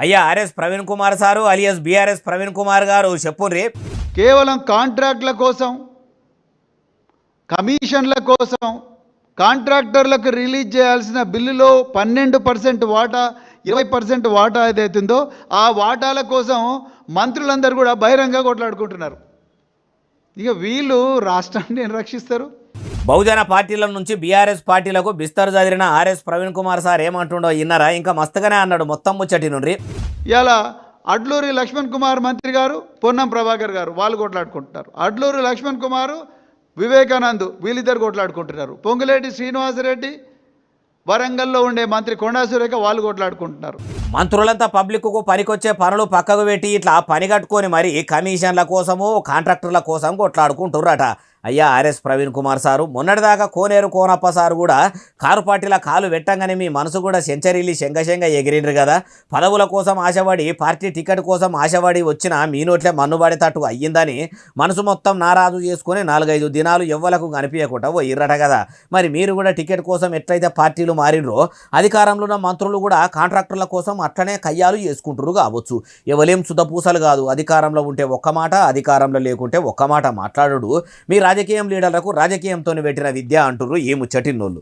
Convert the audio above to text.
అయ్యా RS Praveen Kumar sir alias BRS Praveen Kumar గారు చెప్పుర్రి. కేవలం కాంట్రాక్ట్ల కోసం, కమిషన్ల కోసం, కాంట్రాక్టర్లకు రిలీజ్ చేయాల్సిన బిల్లులో 12% వాటా, 20% వాటా ఏదైతుందో ఆ వాటాల కోసం మంత్రులందరూ కూడా బహిరంగ కొట్లాడుకుంటున్నారు. ఇక వీళ్ళు రాష్ట్రాన్ని రక్షిస్తారు. బహుజన పార్టీల నుంచి బీఆర్ఎస్ పార్టీలకు బిస్తరు చదిరిన ఆర్ఎస్ ప్రవీణ్ కుమార్ సార్ ఏమంటుండో ఇన్నారా? ఇంకా మస్తుగానే అన్నాడు మొత్తం ముచ్చటి నుండి. ఇలా అడ్లూరి లక్ష్మణ్ కుమార్ మంత్రి గారు, పొన్నం ప్రభాకర్ గారు వాళ్ళు కొట్లాడుకుంటున్నారు. అడ్లూరి లక్ష్మణ్ కుమారు, వివేకానంద్ వీళ్ళిద్దరు కొట్లాడుకుంటున్నారు. పొంగులేటి శ్రీనివాసరెడ్డి, వరంగల్లో ఉండే మంత్రి కొండా సురేఖ వాళ్ళు కొట్లాడుకుంటున్నారు. మంత్రులంతా పబ్లిక్కు పనికొచ్చే పనులు పక్కకు పెట్టి ఇట్లా పని కట్టుకొని మరి కమిషన్ల కోసము కాంట్రాక్టర్ల కోసం కొట్లాడుకుంటుర్రట. అయ్యా ఆర్ఎస్ ప్రవీణ్ కుమార్ సారు మొన్నటిదాకా కోనేరు కోనప్ప సారు కూడా కారు పార్టీల కాలు పెట్టంగానే మీ మనసు కూడా సెంచరీలు శంగశంగ ఎగిరిండ్రు కదా. పదవుల కోసం ఆశపడి పార్టీ టికెట్ కోసం ఆశపడి వచ్చిన మీ నోట్లే మన్నుబడేటట్టు అయ్యిందని మనసు మొత్తం నారాజు చేసుకొని 4-5 దినాలు ఎవ్వలకు కనిపించకుండా పోయిర్రట కదా. మరి మీరు కూడా టికెట్ కోసం ఎట్లయితే పార్టీలు మారిండ్రో అధికారంలో ఉన్న మంత్రులు కూడా కాంట్రాక్టర్ల కోసం అట్లనే కయ్యాలు చేసుకుంటారు కావచ్చు. ఎవలేం సుధపూసలు కాదు. అధికారంలో ఉంటే ఒక్క మాట, అధికారంలో లేకుంటే ఒక్క మాట మాట్లాడు. మీ రాజకీయం లీడర్లకు రాజకీయంతో పెట్టిన విద్య అంటుర్రు ఈ ముచ్చటిన్నోళ్ళు.